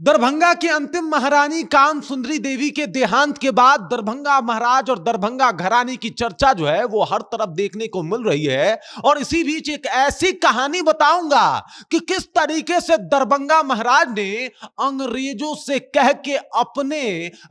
दरभंगा की अंतिम महारानी काम सुंदरी देवी के देहांत के बाद दरभंगा महाराज और दरभंगा घराने की चर्चा जो है वो हर तरफ देखने को मिल रही है। और इसी बीच एक ऐसी कहानी बताऊंगा कि किस तरीके से दरभंगा महाराज ने अंग्रेजों से कह के अपने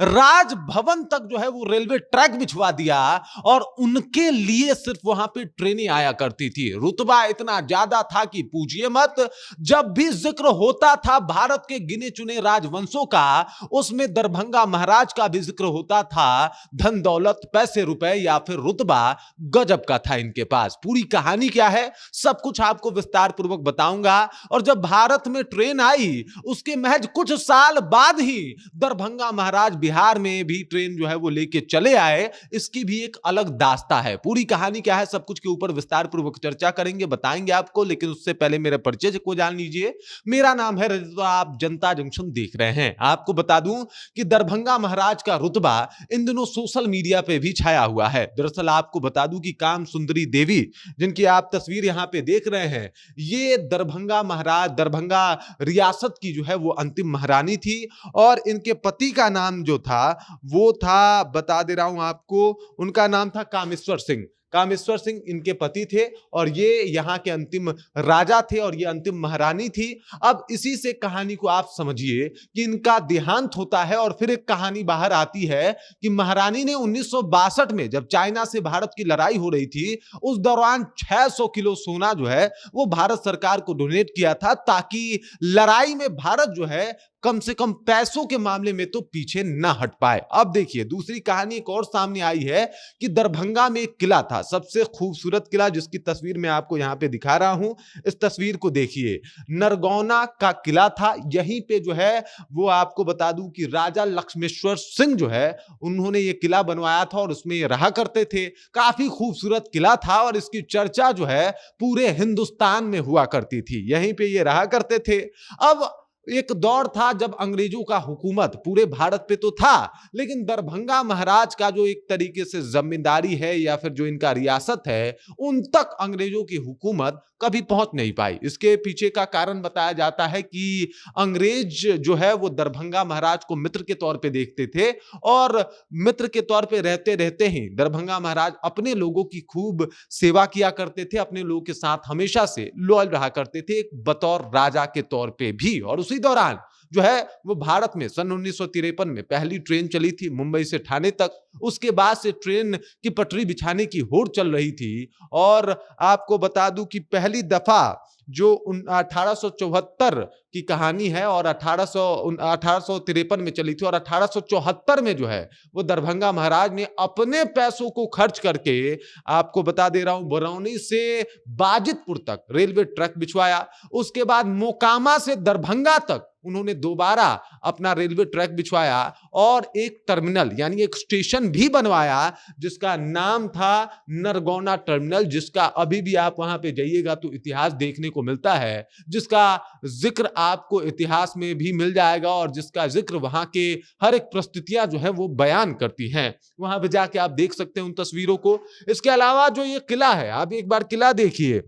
राजभवन तक जो है वो रेलवे ट्रैक बिछवा दिया और उनके लिए सिर्फ वहां पे ट्रेनें आया करती थी। रुतबा इतना ज्यादा था कि पूछिए मत। जब भी जिक्र होता था भारत के गिने चुने राजवंशों का, उसमें दरभंगा महाराज का भी जिक्र होता था। धन दौलत, पैसे रुपए या फिर रुतबा गजब का था इनके पास। पूरी कहानी क्या है सब कुछ आपको विस्तार पूर्वक बताऊंगा। और जब भारत में ट्रेन आई उसके महज कुछ साल बाद ही दरभंगा महाराज बिहार में भी ट्रेन जो है वो लेके चले आए। इसकी भी एक अलग दास्ता है। पूरी कहानी क्या है सब कुछ के ऊपर विस्तार पूर्वक चर्चा करेंगे, बताएंगे आपको। लेकिन उससे पहले मेरे परिचय को जान लीजिए। मेरा नाम है रजत, आप जनता जंक्शन देख रहे हैं। आपको बता दूं कि दरभंगा महाराज का रुतबा इन दिनों सोशल मीडिया पे भी छाया हुआ है। दरअसल आपको बता दूं कि काम सुंदरी देवी, जिनकी आप तस्वीर यहां पे देख रहे हैं, ये दरभंगा महाराज, दरभंगा रियासत की जो है वो अंतिम महारानी थी। और इनके पति का नाम जो था वो था, बता दे रहा हूं आपको, उनका नाम था कामेश्वर सिंह। कामेश्वर सिंह इनके पति थे और ये यहाँ के अंतिम राजा थे और ये अंतिम महारानी थी। अब इसी से कहानी को आप समझिए कि इनका देहांत होता है और फिर एक कहानी बाहर आती है कि महारानी ने 1962 में जब चाइना से भारत की लड़ाई हो रही थी, उस दौरान 600 किलो सोना जो है वो भारत सरकार को डोनेट किया था, ताकि लड़ाई में भारत जो है कम से कम पैसों के मामले में तो पीछे ना हट पाए। अब देखिए दूसरी कहानी एक और सामने आई है कि दरभंगा में एक किला था, सबसे खूबसूरत किला, जिसकी तस्वीर मैं आपको यहां पे दिखा रहा हूं। इस तस्वीर को देखिए, नरगौना का किला था। यहीं पे जो है वो आपको बता दूं कि राजा लक्ष्मेश्वर सिंह जो है उन्होंने ये किला बनवाया था और उसमें ये रहा करते थे। काफी खूबसूरत किला था और इसकी चर्चा जो है पूरे हिंदुस्तान में हुआ करती थी। यहीं पे ये रहा करते थे। अब एक दौर था जब अंग्रेजों का हुकूमत पूरे भारत पे तो था, लेकिन दरभंगा महाराज का जो एक तरीके से जमींदारी है या फिर जो इनका रियासत है, उन तक अंग्रेजों की हुकूमत कभी पहुंच नहीं पाई। इसके पीछे का कारण बताया जाता है कि अंग्रेज जो है वो दरभंगा महाराज को मित्र के तौर पे देखते थे और मित्र के तौर पे रहते रहते ही दरभंगा महाराज अपने लोगों की खूब सेवा किया करते थे, अपने लोगों के साथ हमेशा से लॉयल रहा करते थे, एक बतौर राजा के तौर पे भी। और उसी दौरान जो है वो भारत में सन 1953 में पहली ट्रेन चली थी मुंबई से ठाणे तक। उसके बाद से ट्रेन की पटरी बिछाने की होड़ चल रही थी। और आपको बता दूं कि पहली दफा जो 1874 की कहानी है और 1853 में चली थी और 1874 में जो है वो दरभंगा महाराज ने अपने पैसों को खर्च करके, आपको बता दे रहा हूं, बरौनी से बाजितपुर तक रेलवे ट्रैक बिछवाया। उसके बाद मोकामा से दरभंगा तक उन्होंने दोबारा अपना रेलवे ट्रैक बिछवाया और एक टर्मिनल यानी एक स्टेशन भी बनवाया जिसका नाम था नरगौना टर्मिनल, जिसका अभी भी आप वहां पे जाइएगा तो इतिहास देखने को मिलता है, जिसका जिक्र आपको इतिहास में भी मिल जाएगा और जिसका जिक्र वहां के हर एक परिस्थितियां जो है वो बयान करती हैं। वहां पे जाके आप देख सकते हैं उन तस्वीरों को। इसके अलावा जो ये किला है, आप एक बार किला देखिए,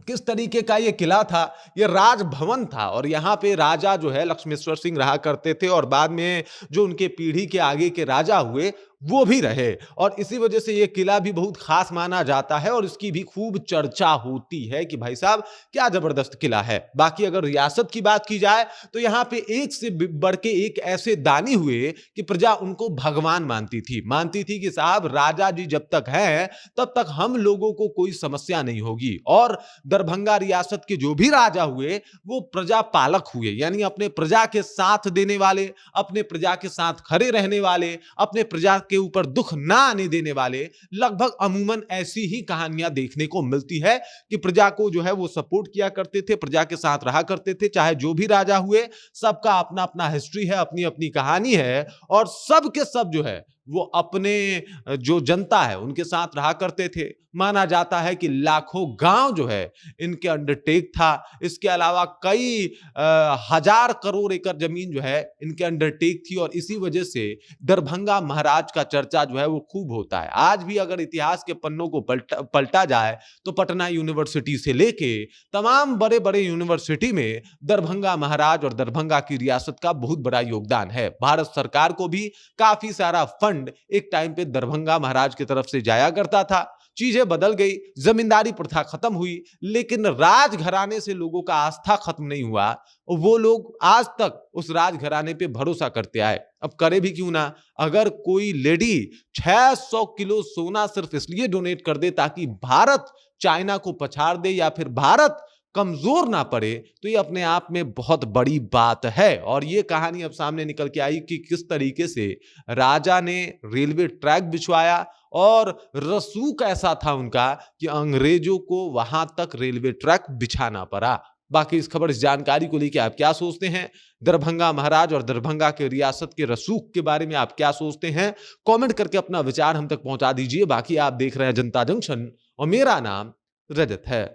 किस तरीके का ये किला था। ये राजभवन था और यहाँ पे राजा जो है लक्ष्मेश्वर सिंह रहा करते थे और बाद में जो उनके पीढ़ी के आगे के राजा हुए वो भी रहे। और इसी वजह से ये किला भी बहुत खास माना जाता है और इसकी भी खूब चर्चा होती है कि भाई साहब क्या जबरदस्त किला है। बाकी अगर रियासत की बात की जाए तो यहाँ पे एक से बढ़ के एक ऐसे दानी हुए कि प्रजा उनको भगवान मानती थी कि साहब राजा जी जब तक हैं तब तक हम लोगों को कोई समस्या नहीं होगी। और दरभंगा रियासत के जो भी राजा हुए वो प्रजा पालक हुए, यानी अपने प्रजा के साथ देने वाले, अपने प्रजा के साथ खड़े रहने वाले, अपने प्रजा के ऊपर दुख ना आने देने वाले। लगभग अमूमन ऐसी ही कहानियां देखने को मिलती है कि प्रजा को जो है वो सपोर्ट किया करते थे, प्रजा के साथ रहा करते थे, चाहे जो भी राजा हुए। सबका अपना अपना हिस्ट्री है, अपनी अपनी कहानी है और सब के सब जो है वो अपने जो जनता है उनके साथ रहा करते थे। माना जाता है कि लाखों गांव जो है इनके अंडरटेक था। इसके अलावा कई हजार करोड़ एकड़ जमीन जो है इनके अंडरटेक थी और इसी वजह से दरभंगा महाराज का चर्चा जो है वो खूब होता है। आज भी अगर इतिहास के पन्नों को पलटा जाए तो पटना यूनिवर्सिटी से लेके तमाम बड़े बड़े यूनिवर्सिटी में दरभंगा महाराज और दरभंगा की रियासत का बहुत बड़ा योगदान है। भारत सरकार को भी काफी सारा फंड एक टाइम पे दरभंगा महाराज की तरफ से जाया करता था। चीजें बदल गई, जमींदारी प्रथा खत्म हुई, लेकिन राजघराने से लोगों का आस्था खत्म नहीं हुआ। वो लोग आज तक उस राजघराने पे भरोसा करते आए। अब करे भी क्यों ना, अगर कोई लेडी 600 किलो सोना सिर्फ इसलिए डोनेट कर दे ताकि भारत चाइना को पछाड़ दे या फिर भारत कमजोर ना पड़े, तो ये अपने आप में बहुत बड़ी बात है। और ये कहानी अब सामने निकल के आई कि किस तरीके से राजा ने रेलवे ट्रैक बिछवाया और रसूख ऐसा था उनका कि अंग्रेजों को वहां तक रेलवे ट्रैक बिछाना पड़ा। बाकी इस खबर, इस जानकारी को लेकर आप क्या सोचते हैं? दरभंगा महाराज और दरभंगा के रियासत के रसूख के बारे में आप क्या सोचते हैं? कमेंट करके अपना विचार हम तक पहुंचा दीजिए। बाकी आप देख रहे हैं जनता जंक्शन और मेरा नाम रजत है।